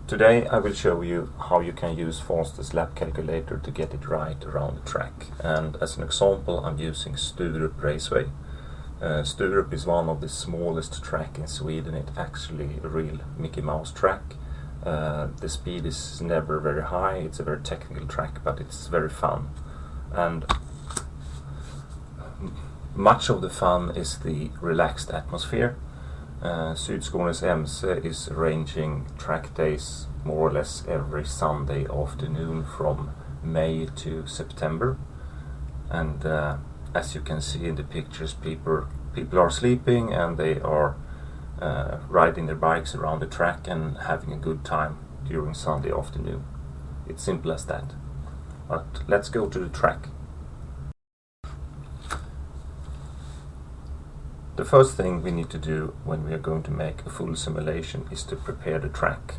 Today I will show you how you can use fastest lap calculator to get it right around the track. And as an example, I'm using Sturup Raceway. Sturup is one of the smallest track in Sweden. It's actually a real Mickey Mouse track. The speed is never very high. It's a very technical track, but it's very fun. And much of the fun is the relaxed atmosphere. Sydskånes MC is arranging track days more or less every Sunday afternoon from May to September. And as you can see in the pictures, people are sleeping and they are riding their bikes around the track and having a good time during Sunday afternoon. It's simple as that. But let's go to the track. The first thing we need to do when we are going to make a full simulation is to prepare the track.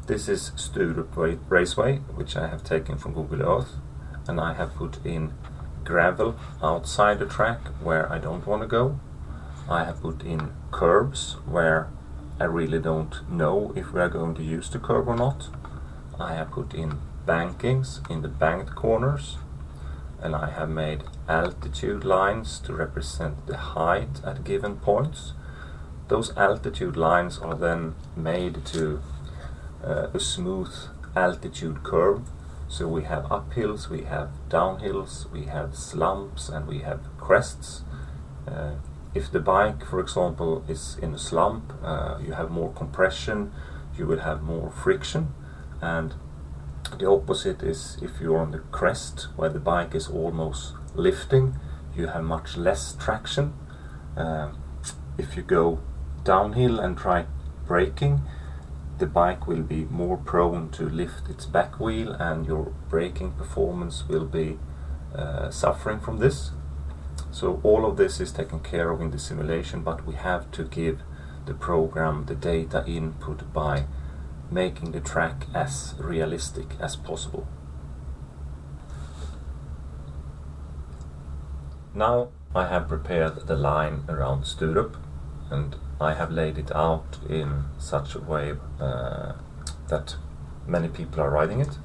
This is Sturup Raceway, which I have taken from Google Earth, and I have put in gravel outside the track where I don't want to go. I have put in curbs where I really don't know if we are going to use the curb or not. I have put in bankings in the banked corners, and I have made altitude lines to represent the height at given points. Those altitude lines are then made to a smooth altitude curve. So we have uphills, we have downhills, we have slumps, and we have crests. If the bike, for example, is in a slump, you have more compression, you will have more friction, and the opposite is if you're on the crest where the bike is almost lifting, you have much less traction. If you go downhill and try braking, the bike will be more prone to lift its back wheel and your braking performance will be suffering from this. So all of this is taken care of in the simulation, but we have to give the program the data input by making the track as realistic as possible. Now I have prepared the line around Sturup, and I have laid it out in such a way that many people are riding it.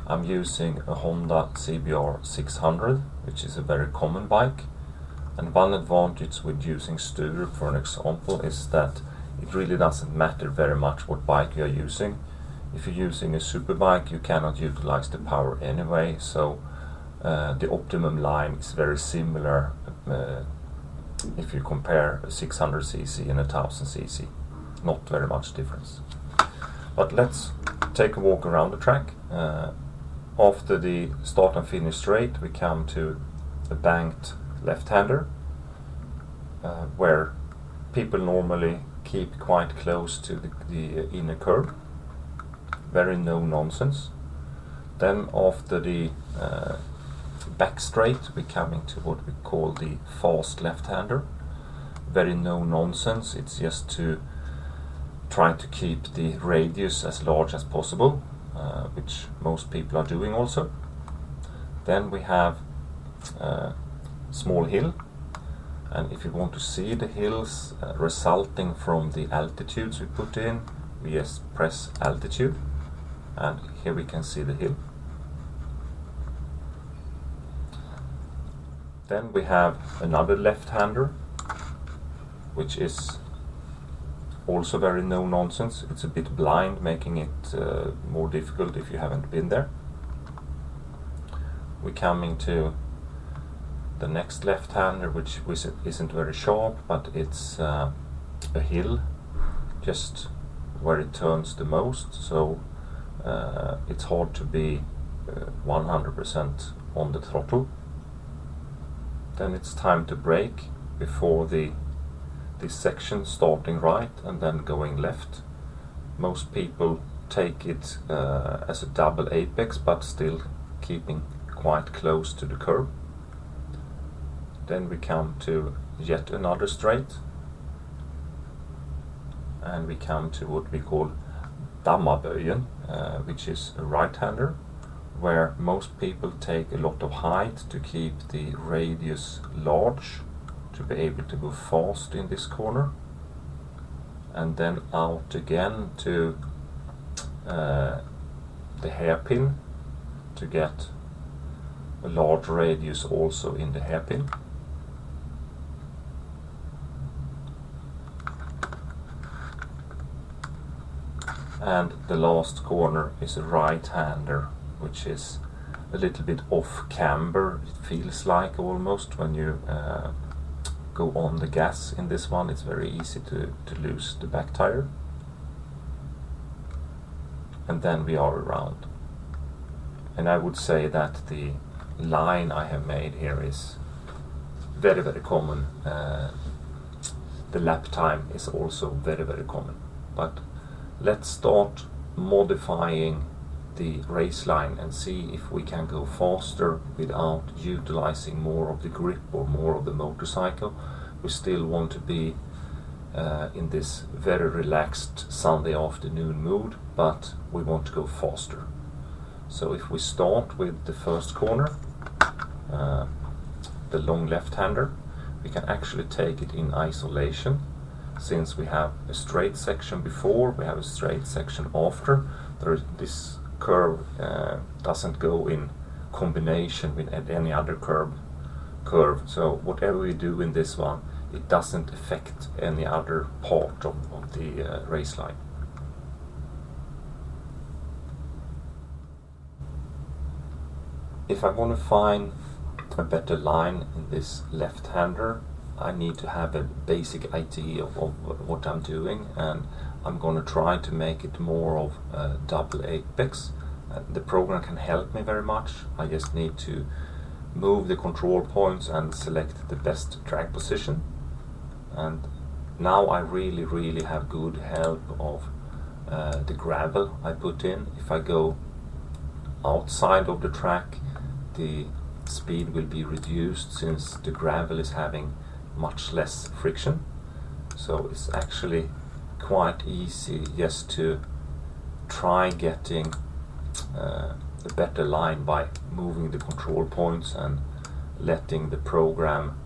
I'm using a Honda CBR 600, which is a very common bike, and one advantage with using Sturup, for an example, is that it really doesn't matter very much what bike you are using. If you're using a super bike, you cannot utilize the power anyway, so the optimum line is very similar if you compare a 600cc and a 1000cc. Not very much difference. But let's take a walk around the track. After the start and finish straight, we come to a banked left-hander where people normally keep quite close to the inner curb. Very no nonsense. Then after the back straight, we come into what we call the fast left-hander. Very no nonsense. It's just to try to keep the radius as large as possible, which most people are doing also. Then we have a small hill. And if you want to see the hills resulting from the altitudes we put in, we just press altitude, and here we can see the hill. Then we have another left-hander, which is also very no nonsense. It's a bit blind, making it more difficult if you haven't been there. We're coming to the next left-hander, which isn't very sharp, but it's a hill just where it turns the most, so it's hard to be 100% on the throttle. Then it's time to brake before this section starting right and then going left. Most people take it as a double apex, but still keeping quite close to the curb. Then we come to yet another straight, and we come to what we call dammaböjen, which is a right-hander, where most people take a lot of height to keep the radius large to be able to go fast in this corner, and then out again to the hairpin to get a large radius also in the hairpin. And the last corner is a right-hander, which is a little bit off camber. It feels like almost when you go on the gas in this one. It's very easy to lose the back tire. And then we are around. And I would say that the line I have made here is very, very common. The lap time is also very, very common. But let's start modifying the race line and see if we can go faster without utilizing more of the grip or more of the motorcycle. We still want to be in this very relaxed Sunday afternoon mood, but we want to go faster. So if we start with the first corner, the long left-hander, we can actually take it in isolation. Since we have a straight section before, we have a straight section after. This curve doesn't go in combination with any other curve. So whatever we do in this one, it doesn't affect any other part of the race line. If I want to find a better line in this left-hander, I need to have a basic idea of what I'm doing, and I'm going to try to make it more of a double apex. The program can help me very much. I just need to move the control points and select the best drag position. And now I really have good help of the gravel I put in. If I go outside of the track, the speed will be reduced since the gravel is having much less friction. So it's actually quite easy just to try getting a better line by moving the control points and letting the program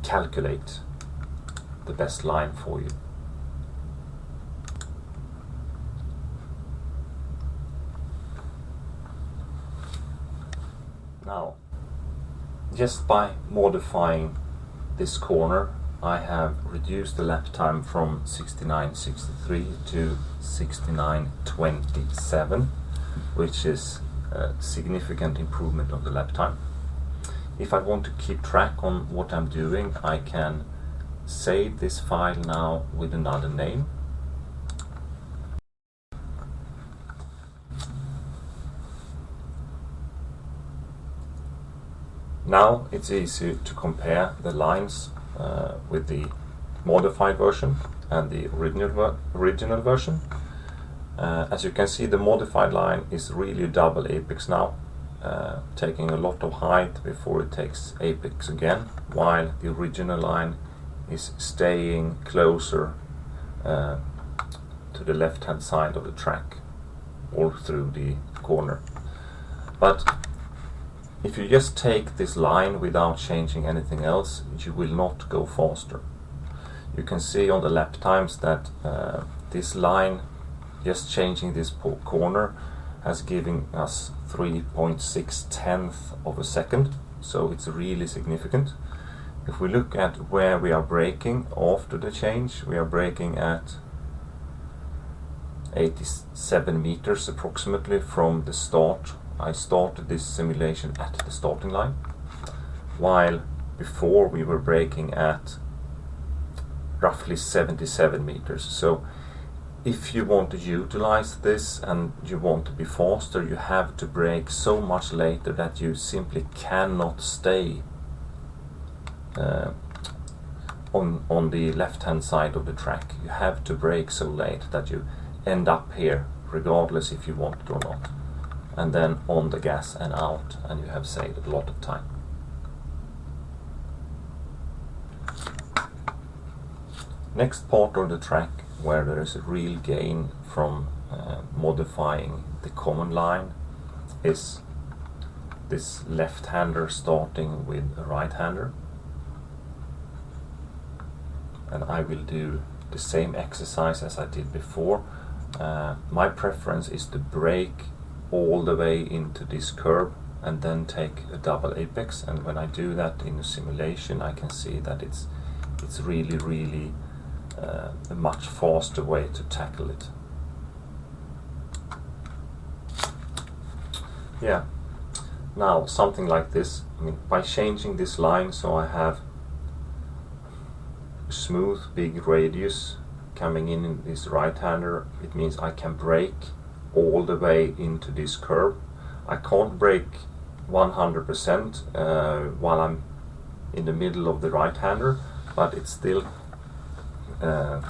calculate the best line for you. Now, just by modifying this corner, I have reduced the lap time from 69.63 to 69.27, which is a significant improvement of the lap time. If I want to keep track on what I'm doing, I can save this file now with another name. Now it's easy to compare the lines with the modified version and the original version. As you can see, the modified line is really double apex now, taking a lot of height before it takes apex again, while the original line is staying closer to the left hand side of the track all through the corner. But if you just take this line without changing anything else, you will not go faster. You can see on the lap times that this line, just changing this corner, has given us 3.6 of a second, so it's really significant. If we look at where we are braking after the change, we are braking at 87 meters approximately from the start. I started this simulation at the starting line, while before we were braking at roughly 77 meters. So if you want to utilize this and you want to be faster, you have to brake so much later that you simply cannot stay on the left hand side of the track. You have to brake so late that you end up here regardless if you want it or not, and then on the gas and out, and you have saved a lot of time. Next part of the track where there is a real gain from modifying the common line is this left-hander starting with a right-hander. And I will do the same exercise as I did before. My preference is to brake all the way into this curb and then take a double apex, and when I do that in a simulation I can see that it's really a much faster way to tackle it. Yeah, now something like this, I mean, by changing this line so I have a smooth big radius coming in this right-hander, it means I can brake all the way into this curve. I can't brake 100% while I'm in the middle of the right-hander, but it's still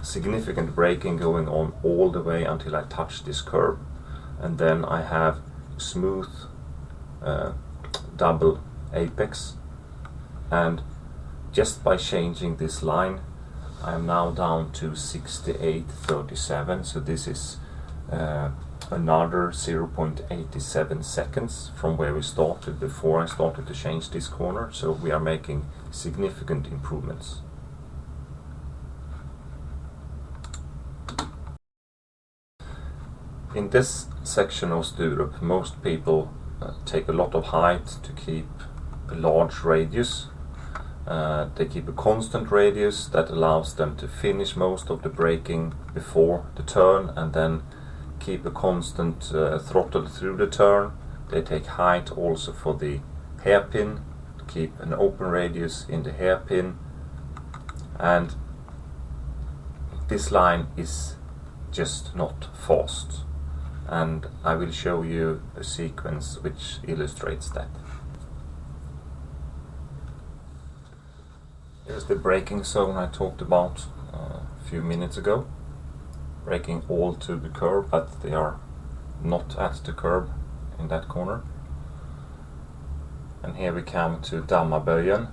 significant braking going on all the way until I touch this curve, and then I have smooth double apex. And just by changing this line I am now down to 68.37, so this is another 0.87 seconds from where we started before I started to change this corner, so we are making significant improvements. In this section of Sturup, most people take a lot of height to keep a large radius. They keep a constant radius that allows them to finish most of the braking before the turn and then keep a constant throttle through the turn. They take height also for the hairpin, to keep an open radius in the hairpin, and this line is just not fast, and I will show you a sequence which illustrates that. Here's the braking zone I talked about a few minutes ago. Braking all to the curb, but they are not at the curb in that corner. And here we come to Dammaböjen.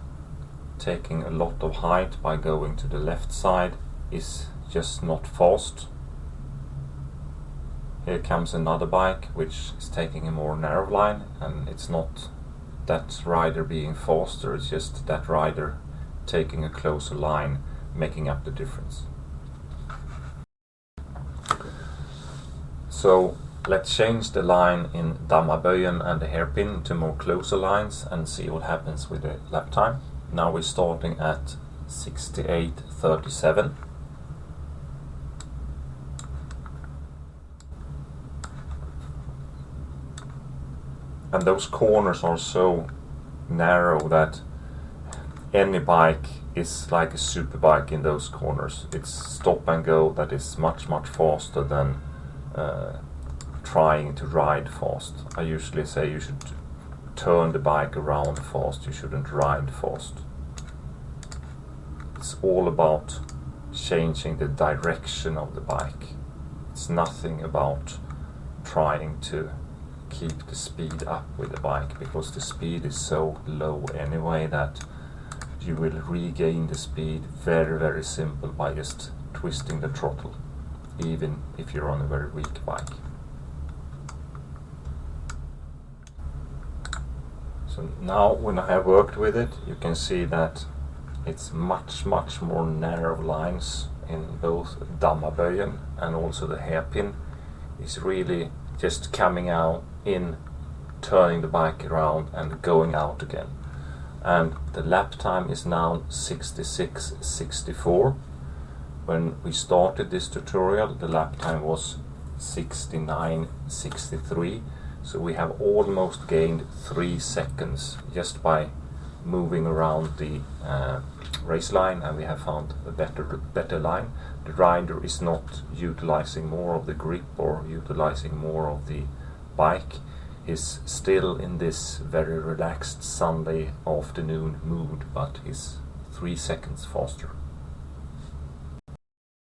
Taking a lot of height by going to the left side is just not fast. Here comes another bike which is taking a more narrow line, and it's not that rider being faster, it's just that rider taking a closer line making up the difference. So let's change the line in Dammaböjen and the hairpin to more closer lines and see what happens with the lap time. Now we're starting at 68.37. And those corners are so narrow that any bike is like a super bike in those corners. It's stop and go that is much faster than trying to ride fast. I usually say you should turn the bike around fast, you shouldn't ride fast. It's all about changing the direction of the bike. It's nothing about trying to keep the speed up with the bike, because the speed is so low anyway that you will regain the speed very simple by just twisting the throttle, even if you're on a very weak bike. So now when I have worked with it, you can see that it's much more narrow lines in both Dammaböjen and also the hairpin is really just coming out in, turning the bike around and going out again. And the lap time is now 66.64. When we started this tutorial, the lap time was 69.63. So we have almost gained 3 seconds just by moving around the race line, and we have found a better line. The rider is not utilizing more of the grip or utilizing more of the bike. Is still in this very relaxed Sunday afternoon mood, but is 3 seconds faster.